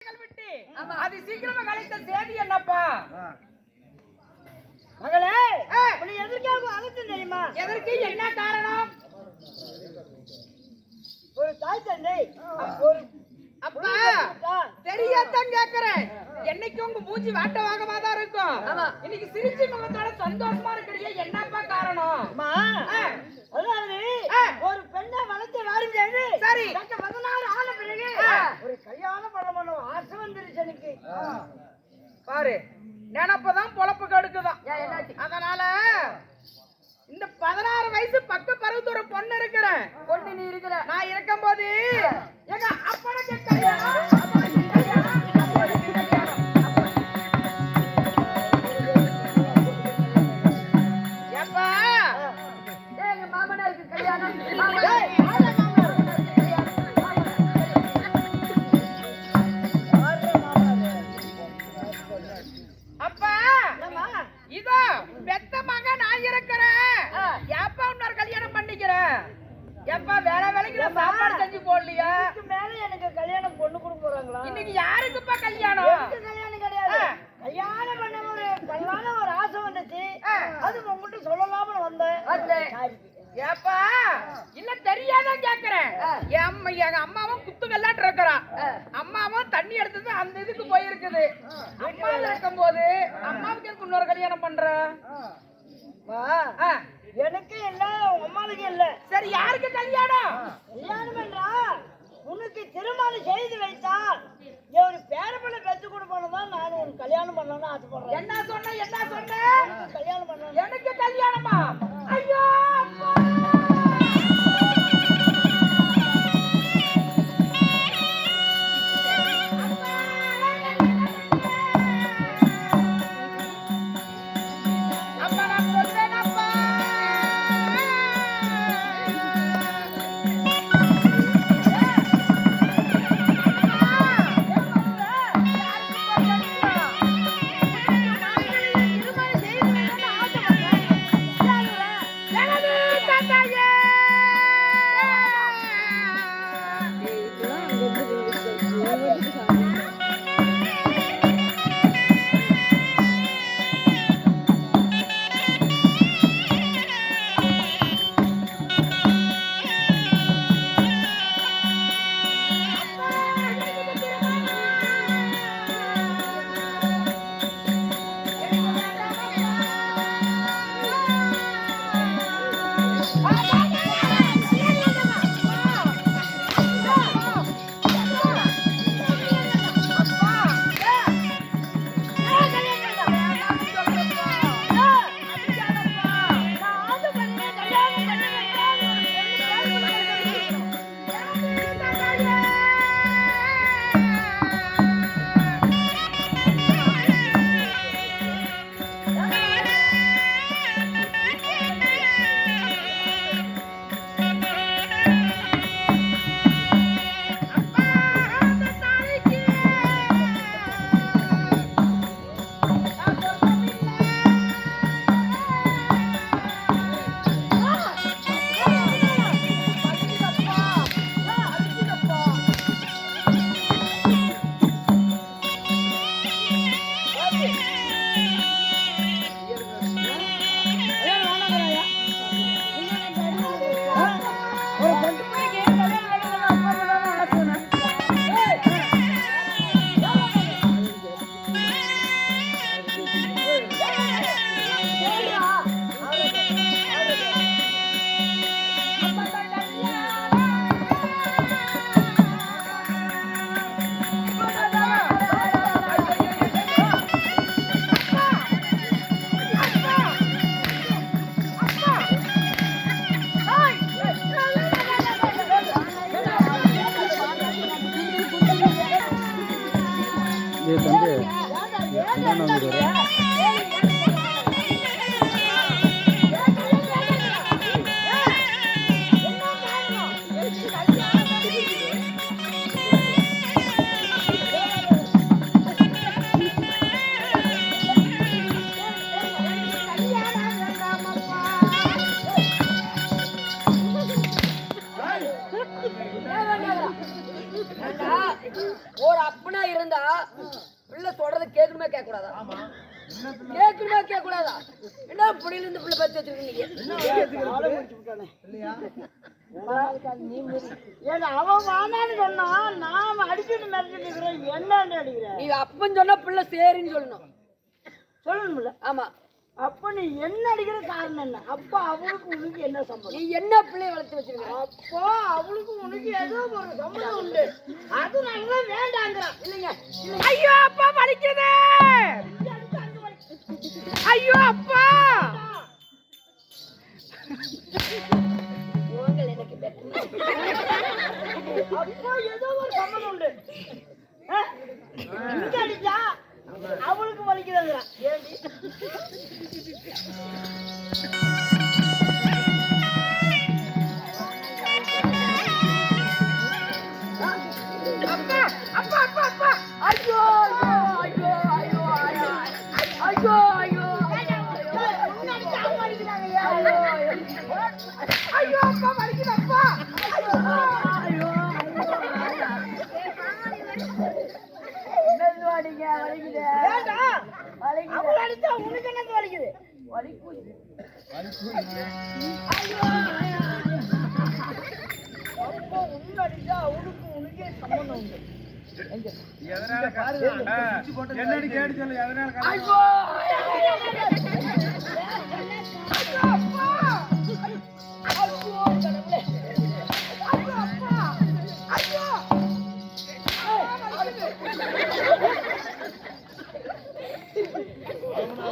அது சீக்கிரமா கலைத்த சேதி என்னப்பா? மகளே, நீ எதற்காக அழைத்து தெரியுமா? எதற்கு, என்ன காரணம்? ஒரு தாய் தந்தை அப்பா தெரியாதான் கேக்குறேன். என்னைக்கு உங்க மூஞ்சி வாட்டவாகமா தான் இருக்கும். இன்னைக்கு சிரிச்சு முகத்தோட சந்தோஷமா இருக்கிறீங்க, என்னப்பா காரணம்? அதாவது ஒரு பெண்ணை வளர்த்து வாரிஞ்சு சரி 16 ஆன பிறகு ஒரு கல்யாணம் பண்ணணும் ஆசை வந்துருச்சு எனக்கு. பாரு, நினப்பதான் பொழப்பு கெடுக்குதான். அதனால இந்த 16 வயசு பக்க பருவத்து ஒரு பொண்ணு இருக்கிறேன். பொண்ணு நீ இருக்கிற, நான் இருக்கும் போது எங்க அப்பனுக்கு கல்யாணம். எப்பா எங்க மாமனாருக்கு கல்யாணம். அப்பா இதோ பெத்த மக நான் இருக்கிறேன். எப்பா இன்னொரு கல்யாணம் பண்ணிக்கிறேன்? எப்பா வேலை வேலைக்கு சாப்பாடு செஞ்சு போடலையா? மேல எனக்கு கல்யாணம் பொண்ணு கொடுக்க போறாங்களா? இன்னைக்கு யாருக்குப்பா கல்யாணம்? கல்யாணம் கிடையாது. கல்யாணம் பண்ண பண்ணலான்னு ஒரு ஆசை வந்துச்சு. அது உங்ககிட்ட சொல்லலாம்னு வந்தேன். ஏப்பா இல்ல தெரியாதான் கேக்குறேன். எங்க அம்மாவும் குத்து விளையாட்டு இருக்கிறா. அம்மாவும் தண்ணி எடுத்தது அந்த இதுக்கு போயிருக்குது. அம்மா இருக்கும் போது அம்மாவுக்கு எதுக்கு இன்னொரு கல்யாணம் பண்ற? எனக்கு இல்ல, அம்மாவுக்கு இல்ல. சரி, யாருக்கு கல்யாணம்? கல்யாணம் என்றா உனக்கு திருமணம் செய்து வைத்தால் ஒரு பேரப்பிள்ளை பெற்று கொடுப்பதான் நான் ஒரு கல்யாணம் பண்ணணும்னு ஆசைப்படுறேன். என்ன சொன்ன? கல்யாணம் பண்ணணும். எனக்கு கல்யாணமா? ஐயோ ஒரு அப்பனா இருந்தா பிள்ளை பிள்ளை சொல்றத கேட்கணுமே கேட்க கூடாதா? கேட்கணுமே கேட்க கூடாதா? என்ன புடியில இருந்து பிள்ளை பத்தி வச்சிருக்கீங்க? அவன் வானான்னு சொன்னா நாம அடிச்சுட்டு மிரட்டிட்டு இருக்கிறேன். என்னன்னு அடிக்கிறேன்? நீ அப்பன்னு சொன்னா பிள்ளை சரின்னு சொல்லணும். சொல்லணும்ல? ஆமா. அப்ப நீ என்ன அடிக்கிற காரணம் என்ன? அப்ப அவளுக்கு உனக்கு என்ன சம்பளம்? நீ என்ன பிள்ளைய வளர்த்து வச்சிருக்க? அப்போ அவளுக்கு உனக்கு ஏதோ ஒரு சம்பளம் உண்டு. அதனாலதான் வேண்டாங்கிறான். இல்லைங்க. ஐயோ அப்பா வலிக்குது. ஐயோ அப்பா. அப்போ ஏதோ ஒரு சம்பளம் உண்டு. இங்க அடிச்சா அவளுக்கு வலிக்குதுங்கிறான். ஏண்டி? அப்பா அப்பா அப்பா அப்பா. ஐயோ ஐயோ ஐயோ ஐயோ ஐயோ ஐயோ ஐயோ அப்பா வலிக்குது அப்பா. அவள் அடிச்சா உனக்கு என்ன வலிக்குது? அப்போ உன்ன அடிச்சா அவளுக்கு உனக்கே சம்பந்தம் உண்டு. என்னன்னு கேட்டு சொல்லு. எதனால ஐயோ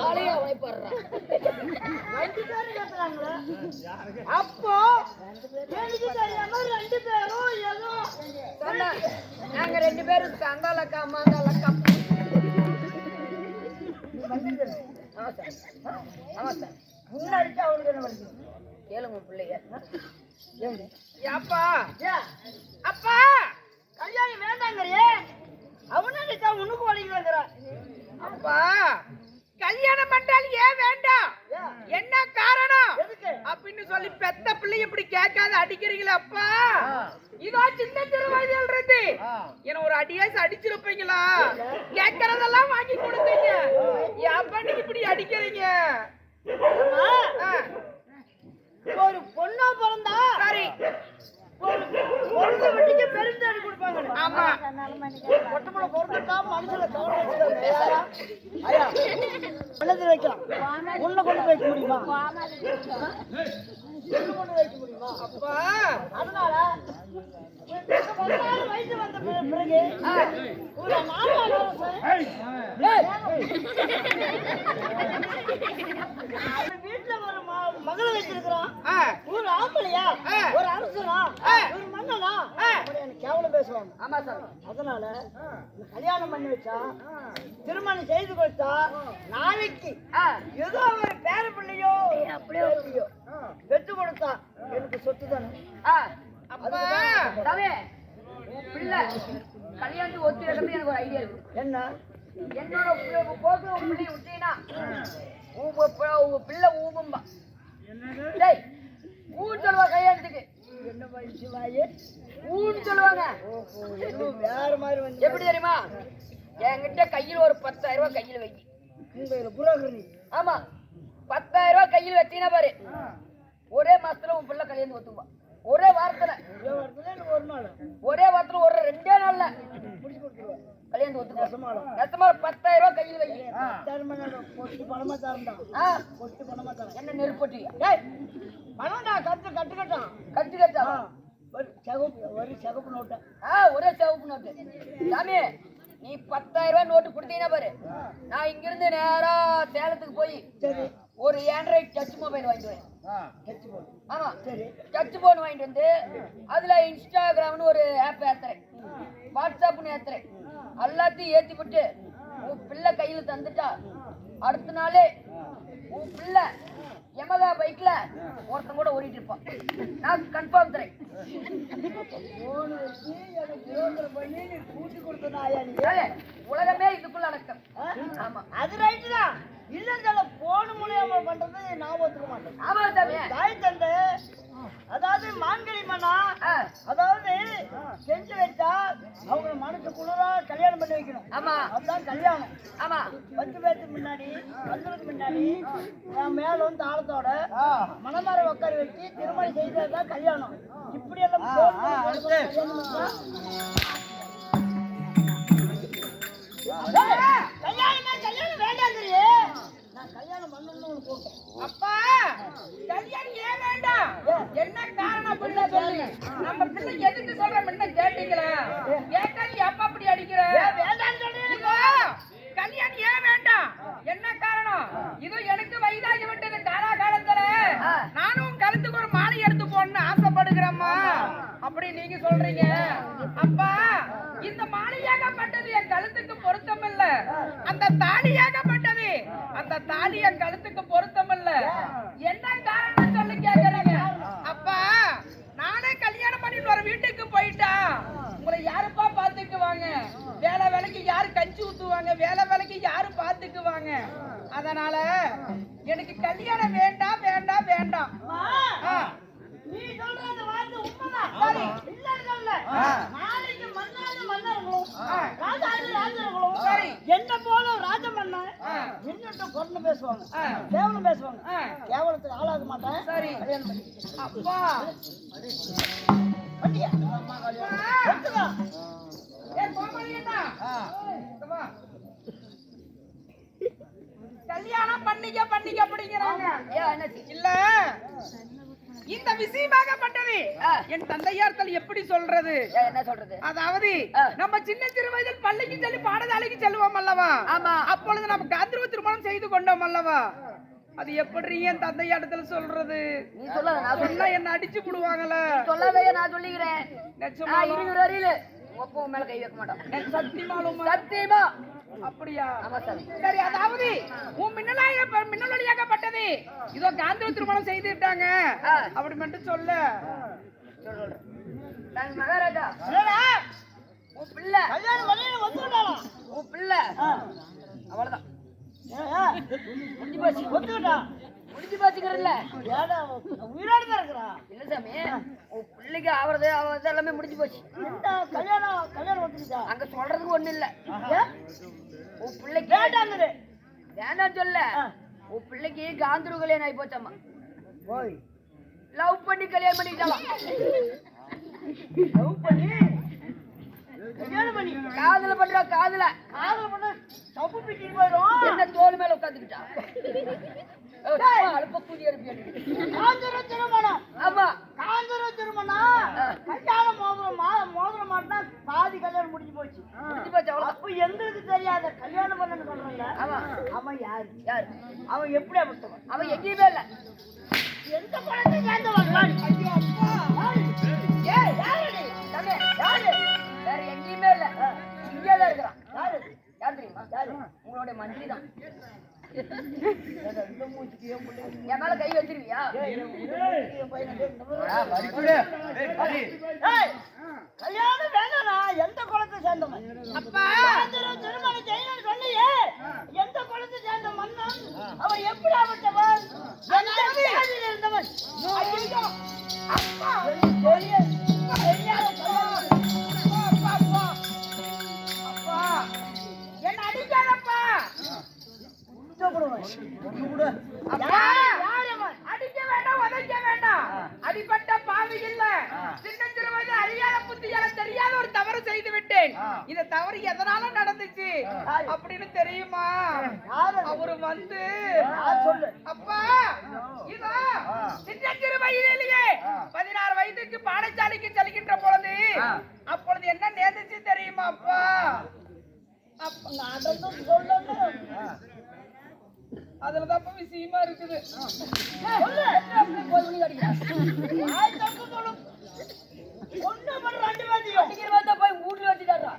ஆளையா வாய்ப்படுறான். அப்போ எனக்கு தெரியாம 2 பேரும் ஏதோ சொன்னா, நாங்க 2 பேரும் சந்தாலக்கா மாந்தாலக்கா. ஆமா சார். முன்னாடி அவனுக்கு என்ன வலிக்குது? கேளுங்க பிள்ளைய. அப்பா அப்பா கல்யாணம் வேண்டாங்கறியே. அவன அடிச்சா உனக்கு வலிக்குதுங்கிறான். அப்பா கல்யாணம் பண்றால் ஏன் வேண்டாம்? என்ன காரணம் அப்படின்னு சொல்லி பெத்த பிள்ளை இப்படி கேட்காத அடிக்கிறீங்களா அப்பா? இதோ சின்ன திருவயதில் இருந்து என்ன ஒரு அடியாசு அடிச்சிருப்பீங்களா? கேட்கறதெல்லாம் வாங்கி கொடுத்தீங்க. ஏன் பண்ணி இப்படி அடிக்கிறீங்க? ஒரு பொண்ணா பிறந்தா சரி பொண்ணு வெட்டிக்கு பெருந்தாடி கொடுப்பாங்க. ஆமா பொட்டமுள பொறுத்துட்டா மனசுல கவனம் வச்சுக்கோங்க. ஐயா பள்ளத்துல வைக்கலாம். உள்ள கொண்டு வைக்க முடியுமா? உள்ள கொண்டு வைக்க முடியுமா? அப்பா அதனால 16 வயசு வந்த பிறகு ஒரு 4 வீட்டுல ஒரு மகளை வச்சிருக்கிறான். ஒரு ஆம்பளையா ஒரு அரசனா ஒரு மன்னனா எனக்கு கேவலம் பேசுவாங்க. ஆமா சார். அதனால கல்யாணம் பண்ணி வச்சா திருமணம் செய்து கொடுத்தா நாளைக்கு ஏதோ ஒரு பேர பிள்ளையோ அப்படியோ பெற்று கொடுத்தா எனக்கு சொத்து தானே. அப்பா சாமி, உன் பிள்ளை கல்யாணத்துக்கு ஒத்து வைக்கிறது எனக்கு ஒரு ஐடியா இருக்கு. என்ன? என்னோட போக்கு உன் பிள்ளைய விட்டீங்கன்னா உங்க பிள்ளை ஊம்பா. டேய் ஊன்னு சொல்லுவா கல்யாணத்துக்கு. என்ன வயசு வாயே ஊன்னு சொல்லுவாங்க. வேற மாதிரி வந்து எப்படி தெரியுமா? என்கிட்ட கையில் ஒரு 10,000 ரூபாய் கையில் வை. உங்க புரோகிரி. ஆமா 10,000 ரூபாய் கையில் வச்சீங்கன்னா பாரு, ஒரே மாசத்துல உன் பிள்ளை கல்யாணம் ஒத்துக்குவா. ஒரே வாரத்துல ஒரு நாள் ஒரே வாரத்துல ஒரு 2 நாள்ல முடிச்சு கொடுத்துருவேன். கல்யாணம் ஒத்துக்குவா. நெசமால 10,000 ரூபாய் கையில் வை. பொட்டு பணமா தரண்டா. பொட்டு பணமா தரேன். என்ன நெருப்பட்டி பணம்டா கட்டுக்கட்டான். கட்டு கட்டா ஒரு சிகப்பு நோட்டை. ஒரே சிவப்பு நோட்டு. சாமி நீ 10,000 ரூபாய் நோட்டு கொடுத்தீங்கன்னா பாரு, நான் இங்கிருந்து நேரா சேலத்துக்கு போய் ஒரு ஆண்ட்ராய்டு டச் மொபைல் வாங்கிட்டு வரேன். ஆமா டச் போன் வாங்கிட்டு வந்து அதுல இன்ஸ்டாகிராம்னு ஒரு ஆப் ஏத்துறேன், வாட்ஸ்அப்னு ஏத்துறேன். எல்லாத்தையும் ஏத்தி விட்டு உன் பிள்ளை கையில தந்துட்டா அடுத்த நாளே உன் பிள்ளை யமகா பைக்ல ஒருத்தன் கூட ஓடிட்டு இருப்பான். நான் கன்ஃபார்ம் தரேன். உலகமே இதுக்குள்ள அடக்கம். ஆமா அது ரைட்டு தான். இல்ல போன் மூலியமா பண்றது நான் ஒத்துக்க மாட்டேன். ஆமா சாமி. தாய் தந்தை அதாவது மான்கறி மண்ணா அதாவது செஞ்சு வச்சா அவங்க மனசு குளிரா கல்யாணம் பண்ணி வைக்கணும். ஆமா அதுதான் கல்யாணம். ஆமா 10 பேருக்கு முன்னாடி 10 முன்னாடி மேலும் தாளத்தோட மணமார உட்கார வச்சு திருமணம் செய்ததுதான் கல்யாணம். இப்படி எல்லாம் கல்யாணம் வேண்டாங்கிறியே. நான் கல்யாணம் பண்ணணும்னு கூப்பிட்டேன். அப்பா கல்யாணம் ஏன் வேண்டாம்? என்ன காரணம் அப்படின்னு சொல்லு. நம்ம பிள்ளை எதுக்கு சொல்றோம் என்ன கேட்டீங்களா? கேட்டா நீ அப்பா அப்படி அடிக்கிற? வேண்டாம்னு சொல்றேன். இதோ கல்யாணம் ஏன் வேண்டாம்? என்ன காரணம்? இதோ எனக்கு வயதாகி விட்டது. காலகாலத்துல நானும் கழுத்துக்கு ஒரு மாலை எடுத்து போடணும்னு ஆசைப்படுகிறேம்மா. அப்படி நீங்க சொல்றீங்க. அப்பா இந்த மாலையாகப்பட்டது என் கழுத்துக்கு பொருத்தம் இல்ல. அந்த தாலியாகப்பட்டது அந்த தாலி என் கழுத்துக்கு பொருத்தம் இல்ல. என்ன காரணம் சொல்லி கேக்குறீங்க? அப்பா நானே கல்யாணம் பண்ணிட்டு ஒரு வீட்டுக்கு போயிட்டா உங்களை யாருப்பா பாத்துக்குவாங்க? வேலை வேலைக்கு யாரு கஞ்சி ஊத்துவாங்க? வேலை வேலைக்கு யாரு பாத்துக்குவாங்க? அதனால எனக்கு கல்யாணம் வேண்டாம் வேண்டாம் வேண்டாம். நீ சொல்ற அந்த வார்த்தை உண்மைதான். சரி இல்லன்னு சொல்ல. நாளைக்கு மன்னாத மன்னர்களும் ராஜாதி ராஜர்களும் சரி என்ன போல ராஜ மன்னன் என்னட்ட பொண்ணு பேசுவாங்க, கேவலம் பேசுவாங்க. கேவலத்துக்கு ஆளாக மாட்டேன். சரி கல்யாணம் பண்ணி அப்பா பண்ணியா ஏ கோமலியண்ணா வா. கல்யாணம் பண்ணிக்க பண்ணிக்க அப்படிங்கிறாங்க. இல்ல இந்த விஷயமாகப்பட்டது என் தந்தையார்த்தல் எப்படி சொல்றது? என்ன சொல்றது? அதாவது நம்ம சின்ன சிறு வயதில் பள்ளிக்கு செல்லி பாடசாலைக்கு செல்வோம் அல்லவா? ஆமா. அப்பொழுது நம்ம காந்திருவ திருமணம் செய்து கொண்டோம் அல்லவா? அது எப்படி என் தந்தையார்த்தல் சொல்றது? நீ சொல்லாத, நான் சொன்னா என்ன அடிச்சு போடுவாங்கல்ல. சொல்லாதையா, நான் சொல்லிக்கிறேன். நிச்சயமா இருக்கிற வரையில ஒப்ப மேல கை வைக்க மாட்டோம். சத்தியமாலும் சத்தியமா அப்படியா? ஆமா சார். சரி அதாவது உன் மின்னலாகப்பட்டது இதோ காந்திர திருமணம் செய்து விட்டாங்க அப்படி மட்டும் சொல்ல. சொல்றேன். நாங்க மகாராஜா என்னடா உன் பிள்ளை கல்யாணம் பண்ணி வந்துட்டாளா? உன் பிள்ளை அவ்வளவுதான் முடிஞ்சு போச்சு. ஒத்துக்கிட்டா முடிஞ்சு பாத்துக்கிறல்ல. ஏடா உயிரோடு தான் இருக்கிறா? இல்ல சாமி, உன் பிள்ளைக்கு ஆவறது எல்லாமே முடிஞ்சு போச்சு. கல்யாணம் ஒத்துக்கிட்டா? அங்க சொல்றதுக்கு ஒண்ணு இல்ல. உன் பிள்ளைக்கு வேண்டாங்குது. வேண்டாம் சொல்ல. உன் பிள்ளைக்கு காந்திரு கல்யாணம் ஆகி போச்சாமா. ஓய் லவ் பண்ணி கல்யாணம் பண்ணிக்கிட்டாலாம். லவ் பண்ணி கல்யாணம் பண்ணி காதல பண்றா. காதல பண்ண தப்பு பிடிச்சி போயிடும். என்ன தோல் மேல உட்காந்துக்கிட்டா? அழுப்ப கூதி அனுப்பி காந்தர திருமணம். ஆமா காந்தர திருமணம். கல்யாணம் மோதிரம் மாட்டினா பாதி கல்யாணம் முடிஞ்சு போச்சு. முடிஞ்சு போச்சு அவ்வளவு. அப்ப எங்களுக்கு தெரியாத கல்யாணம் பண்ணு சொல்றல. ஆமா. அவன் யாரு? யாரு அவன் எப்படி அப்பட்டவன்? அவன் எங்கேயுமே இல்ல. எந்த குழந்தை சேர்ந்தவன்? ஐயோ அப்பா. ஏய் யாரு? தம்பி யாரு? வேற எங்கேயுமே இல்ல. இங்கேதான் இருக்கிறான். யாரு? யார் தெரியுமா? யாரு? உங்களுடைய மந்திரி தான். என் மேல கை வச்சிருவியா? கல்யாணம் வேணா எந்த குளத்தை சேர்ந்தவன்? அப்பா திருமணம் செய்யணும்னு சொன்னியே, எந்த குளத்தை சேர்ந்த மன்னன்? அவன் எப்படி ஆபட்டவன்? எந்த ஜாதியில் இருந்தவன்? ஐயோ அப்பா என்ன அடிக்காதப்பா. அடிக்க வேண்டாம், உதைக்க வேண்டாம். அடிப்பட்ட பாவி இல்ல. சின்ன சிறு வயது அறியாத புத்தியால தெரியாத ஒரு தவறு செய்து விட்டேன். இந்த தவறு எதனால நடந்துச்சு அப்படின்னு தெரியுமா? அவரு வந்து சொல்லு அப்பா இதோ சின்ன சிறு வயதிலேயே 16 வயதுக்கு பாடசாலைக்கு செல்கின்ற பொழுது அப்பொழுது என்ன நேர்ந்துச்சு தெரியுமா? அப்பா அதுலதான் விஷயமா இருக்குது. போய் வீட்டுல வச்சுட்டாரா?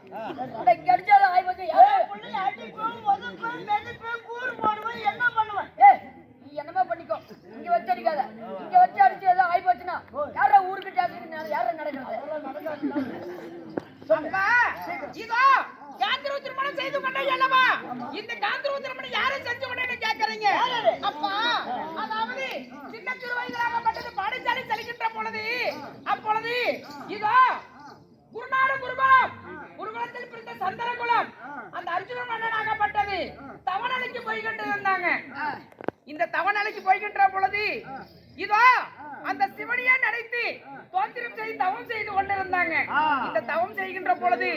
கிடைச்சாத ஆய் வந்து என்ன பண்ணுவேன்? நீ என்னமா பண்ணிக்கோ. இங்க வச்சு அடிக்காத. இங்க வச்சு அடிச்சு ஏதோ ஆய் போச்சுன்னா யாரா ஊருக்கு ஜாஸ்தி யார நடக்கிறது? அப்பா இதோ காந்திர திருமணம் செய்து கொண்டே அல்லவா? இந்த காந்திர திருமணம் யாரை செஞ்சு கொண்டே கேக்குறீங்க? அப்பா அதாவது சின்ன சிறு வயதிலாகப்பட்டது பாடசாலை செல்கின்ற பொழுது அப்பொழுது இதோ குருநாடு குருகுலம், குருகுலத்தில் பிறந்த சந்திரகுலம் அந்த அர்ஜுன மன்னனாகப்பட்டது தவநிலைக்கு போய்கிட்டு இருந்தாங்க. இந்த தவநிலைக்கு போய்கின்ற பொழுது இதோ அந்த சிவனியா நினைத்து தோத்திரம் செய்து தவம் செய்து கொண்டிருந்தாங்க. இந்த தவம் செய்கின்ற பொழுது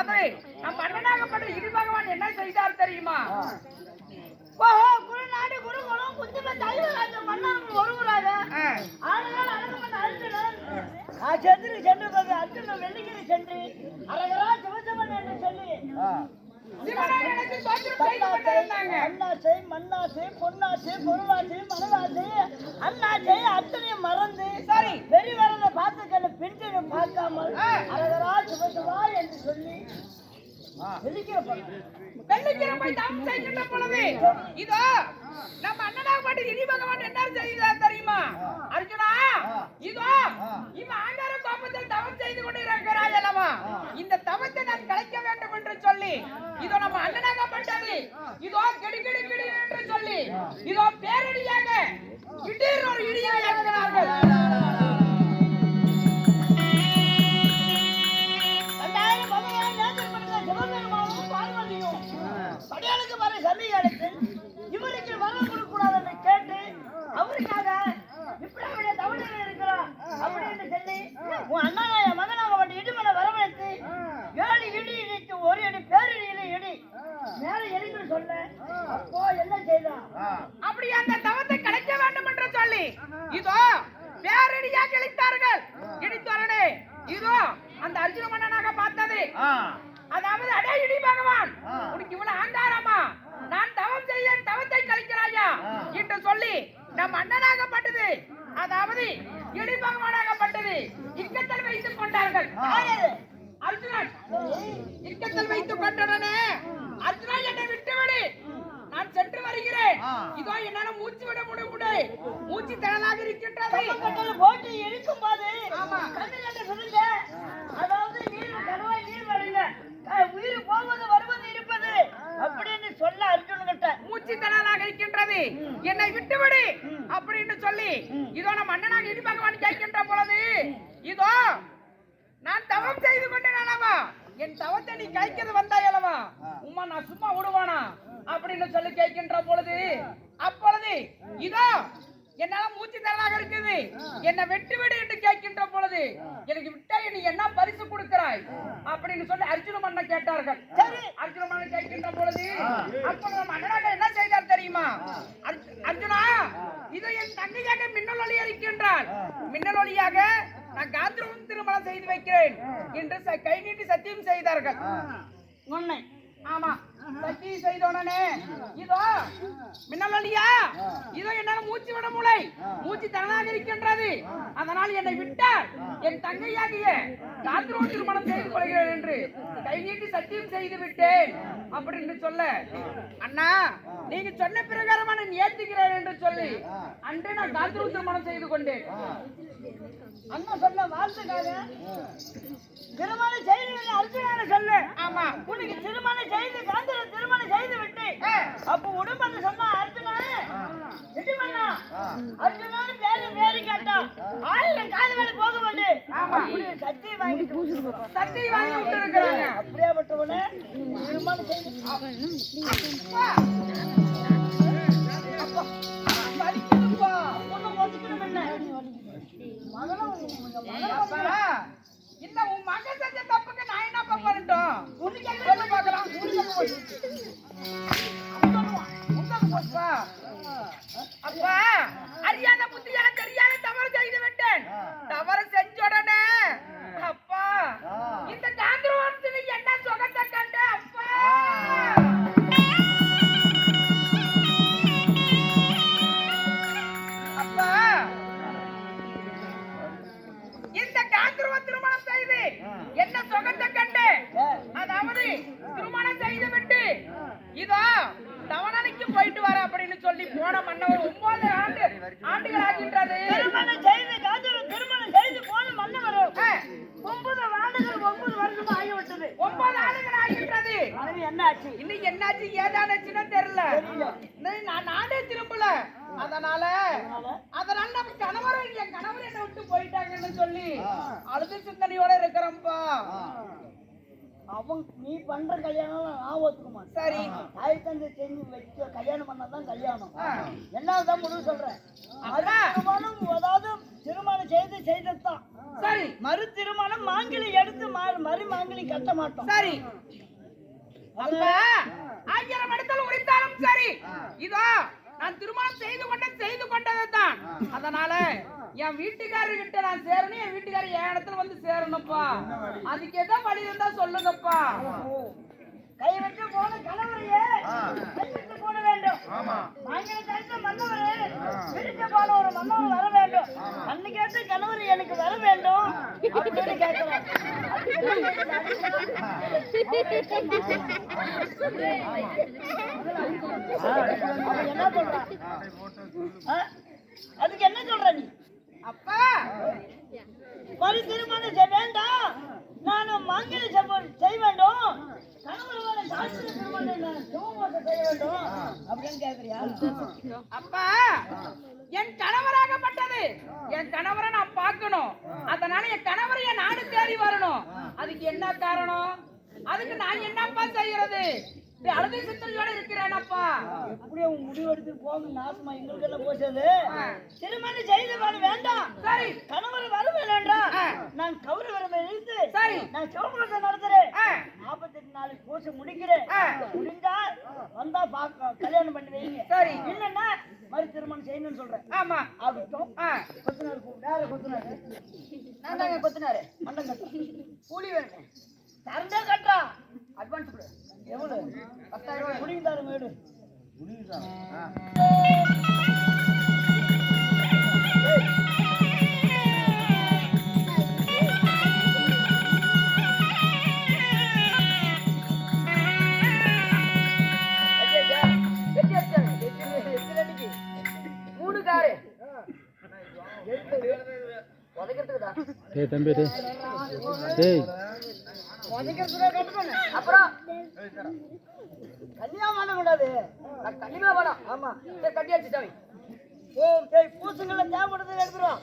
அதை நம் மன்னனாகப்பட்ட இடி பகவான் என்ன செய்தார் தெரியுமா? ஓஹோ, குருநாடு குருகுலம் குந்திம தலைவராஜ மன்னர்கள் ஒருவராக ஆளுநர் அழகமன் அர்ஜுனன் சென்று சென்றது. அர்ஜுனன் வெள்ளிங்கிரி சென்று அரகரா சிவசமன் என்று சொல்லி சிவனை நினைத்து தோத்திரம் செய்து கொண்டிருந்தாங்க. அண்ணாசை மண்ணாசை பொன்னாசை பொருளாசை மனதாசை அண்ணாசை அத்தனையும் மறந்து சரி வெறி வரத பார்த்துக்கல பின்னிட்டு பார்க்காமல் அரகரா சிவசவா என்று சொல்லி வெள்ளிக்கிழமை தவம் செய்கின்ற பொழுது இதோ நம்ம அண்ணனாகப்பட்ட இடி பகவான் என்ன செய்தார் தெரியுமா? அர்ஜுனா, இதோ இவன் ஆங்கார கோபத்தில் தவம் செய்து கொண்டிருக்கிறாய் அல்லவா, இந்த தவத்தை நான் கலைக்க வேண்டும் என்று சொல்லி இதோ நம்ம அண்ணனாகப்பட்டது இதோ கிடி கிடி கிடி என்று சொல்லி இதோ பேரடியாக திடீர் ஒரு இடியை இறங்கினார்கள். படியாளுக்கு வர சமீபத்தில் இவருக்கு வரம் கொடுக்க கூடாது என்று கேட்டு அவருக்காக இப்படி அவருடைய தமிழர்கள் இருக்கிறார் அப்படின்னு சொல்லி உன் அண்ணா மகனாக வந்து இடிமனை வரவழைத்து 7 இடி இடித்து ஒரு இடி பேரிடியில இடி மேல எரிந்து சொல்ல அப்போ என்ன செய்தான்? அப்படி அந்த தவத்தை கலைக்க வேண்டும் என்று சொல்லி இதோ பேரடியாக இழைத்தார்கள். இடித்தோரனே இதோ அந்த அர்ஜுன மன்னனாக பார்த்தது அதாவது அடே இடி பகவான், உனக்கு இவ்வளவு ஆங்காரமா? நான் தவம் செய்ய தவத்தை கழிக்கிறாயா என்று சொல்லி நம் அண்ணனாகப்பட்டது அதாவது இடி பகவானாகப்பட்டது இக்கத்தில் வைத்துக் கொண்டார்கள். அர்ஜுனன் இக்கத்தில் வைத்துக் கொண்டனே, அர்ஜுனா என்னை விட்டுவிடு, நான் சென்று வருகிறேன். இதோ என்னால மூச்சு விட முடியவில்லை, மூச்சு திணறலாக இருக்கின்றது. போட்டு இழுக்கும் போது ஆமா கண்ணு சொல்லுங்க, அதாவது நீர் கனவாய் நீர் வருங்க, உயிர் போவது வருவது இருப்பது அப்படின்னு சொல்ல அர்ஜுன் கிட்ட மூச்சு திணறலாக இருக்கின்றது, என்னை விட்டுவிடு அப்படின்னு சொல்லி இதோ நம்ம அண்ணனாக இடி பகவான் கேட்கின்ற பொழுது இதோ நான் தவம் செய்து கொண்டேன் அல்லவா, என் தவத்தை நீ கைக்கிறது வந்தாய் அல்லவா, உம்மா நான் சும்மா விடுவானா அப்படின்னு சொல்லி கேட்கின்ற பொழுது அப்பொழுது இதோ என்னால மூச்சு திறனாக இருக்குது, என்னை வெட்டு விடு என்று கேட்கின்ற பொழுது எனக்கு விட்டா நீ என்ன பரிசு கொடுக்கிறாய் அப்படின்னு சொல்லி அர்ஜுன மன்னன் கேட்டார்கள். அர்ஜுன மன்னன் கேட்கின்ற பொழுது அப்பொழுது நம்ம அண்ணனாக என்ன செய்தார் தெரியுமா? அர்ஜுனா, இதோ என் தங்கையாக மின்னல் ஒளி இருக்கின்றாள், மின்னல் ஒளியாக நான் காந்திரவன் திருமணம் செய்து வைக்கிறேன் என்று கை நீட்டி சத்தியம் செய்தார்கள். உன்னை ஆமா சத்தியம் செய்தோடனே இதோ மின்னலியா, இதோ என்னால மூச்சு விட முளை, மூச்சு தனதாக இருக்கின்றது, அதனால் என்னை விட்டால் என் தங்கையாகிய காந்திரவன் திருமணம் செய்து கொள்கிறேன் என்று கை நீட்டி சத்தியம் செய்து விட்டேன் அப்படின்னு சொல்ல அண்ணா நீங்க சொன்ன பிரகாரமா நான் ஏத்துக்கிறேன் என்று சொல்லி அன்றே நான் காந்திரவன் திருமணம் செய்து கொண்டேன். அண்ணா சொன்ன வார்த்தைக்காக திருமணம் செய்து அர்ஜுனான சொல்லு. ஆமா உனக்கு திருமணம் செய்து காந்திர திருமணம் செய்து விட்டு அப்ப உடம்பு சொன்னா அர்ஜுனா எடிமண்ணா அர்ஜுனான்னு பேரு பேரு கேட்டா 1000 காது மேல போக மாட்டே. ஆமா சத்தி வாங்கி சத்தி வாங்கி விட்டு இருக்கிறாங்க. அப்படியே பட்டவனே திருமணம் செய்து அப்பா படிக்கணும்பா ஒண்ணு ஒதுக்கணும் என்ன இந்த உன் மகன் செஞ்ச தப்புக்கு நான் என்ன பண்ணட்டும்? உனக்கு என்ன சொல்லி பார்க்கலாம்? அப்பா அறியாத புத்தியான தெரியாத தவறு செய்து விட்டேன். தவறு செஞ்ச உடனே அப்பா இந்த காந்திரவன்சில என்ன சுகத்தை கண்டு அப்பா அப்பா இந்த காந்திரவ திருமணம் செய்து என்ன சுகத்தை கண்டு அதாவது திருமணம் செய்து விட்டு இதோ தவணனைக்கு போயிட்டு வர அப்படின்னு சொல்லி போன மன்னவர் 9 ஆண்டுகள் ஆகின்றது. திருமணம் செய்து காந்திர திருமணம் செய்து போன மன்னவர் 9 ஆண்டுகள் 9 வருஷம் ஆகிவிட்டது. 9 ஆண்டுகள் ஆகின்றது. மனைவி என்ன ஆச்சு? இன்னைக்கு என்னாச்சு ஏதாச்சுன்னு தெரியல. இன்னும் நான் நாடே திரும்பல. அதனால நம்ம கணவர் என் கணவர் என்ன விட்டு போயிட்டாங்கன்னு சொல்லி அழுது சிந்தனையோட இருக்கிறோம்ப்பா. அவங்க நீ பண்ற கல்யாணம் நான் ஒத்துக்குமா? சரி, தாய் தந்தை செஞ்சு வச்ச கல்யாணம் பண்ணாதான் கல்யாணம். என்னதான் முடிவு சொல்றேன். திருமணம் அதாவது திருமணம் செய்ததுதான் சரி. மறு திருமணம் மாங்கிலி எடுத்து மறு மாங்கிலி கட்ட மாட்டோம். சரி, அப்ப 1000 இடத்துல உரித்தாலும் சரி. இதோ நான் திருமணம் செய்து கொண்டதுதான். அதனால என் வீட்டுக்காரர்கிட்ட நான் சேரணும், என் வீட்டுக்காரர் என் இடத்துல வந்து சேரணும்ப்பா. அதுக்கு எதோ வழி இருந்தா சொல்லுங்கப்பா. கை வச்சு போன கணவரையே கை வச்சு போட வேண்டும். மாங்கிலி தடுத்த மன்னவரே பிடிச்ச போன ஒரு மன்னவர் வர வேண்டும். அன்னைக்கு ஏற்ற கணவர் எனக்கு வர வேண்டும் அப்படின்னு கேட்கிறேன். என்ன சொல்ற? அதுக்கு என்ன சொல்ற நீ? அப்பா மறு திருமணம் செய்ய வேண்டாம், நான் மாங்கிலி செய்ய வேண்டும், கணவரோட சாஸ்திர திருமணம் சிவமோசம் செய்ய வேண்டும் அப்படின்னு கேட்கறியா? அப்பா என் கணவராகப்பட்டது என் கணவரை நான் பார்க்கணும். அதனால என் கணவரை என் நாடு தேடி வரணும். அதுக்கு என்ன காரணம்? அதுக்கு நான் என்னப்பா செய்யறது? அழுதை சித்தனையோட இருக்கிறேனப்பா. எப்படியும் உன் முடிவு எடுத்து போங்க. நாசமா எங்களுக்கு எல்லாம் போச்சது. திருமணம் செய்து வர வேண்டாம், சரி, கணவர் வர வேண்டாம். நான் கௌரவரை இருந்து சரி, நான் சிவமோசம் நடத்துறேன். 48 நாளைக்கு பூசை முடிக்கிறேன். முடிஞ்சா வந்தா கல்யாணம் பண்ணி வைங்க. சரி, இல்லன்னா மறு திருமணம் செய்யணும்னு சொல்றேன். ஆமா, ஆகட்டும். கொத்தனார் வேற கொத்தனார் நான் தாங்க கொத்தினாரு. மண்டம் கட்ட கூலி வேணும். தரண்டே கட்டுறா. அட்வான்ஸ் கொடு. எவ்வளவு? 10,000 ரூபாய். முடிந்தாரு மேடு. மூணு காரு உதைக்கிறதுக்குதா. டேய் தம்பி டேய் உதைக்கிறதுல கட்டுக்கணும். அப்புறம் கல்யாணம் பண்ணக்கூடாது. கண்டிப்பா வேணும். ஆமா. சரி, கட்டியாச்சு சாமி. பூசுங்களை தேவைப்படுறது எடுத்துருவோம்.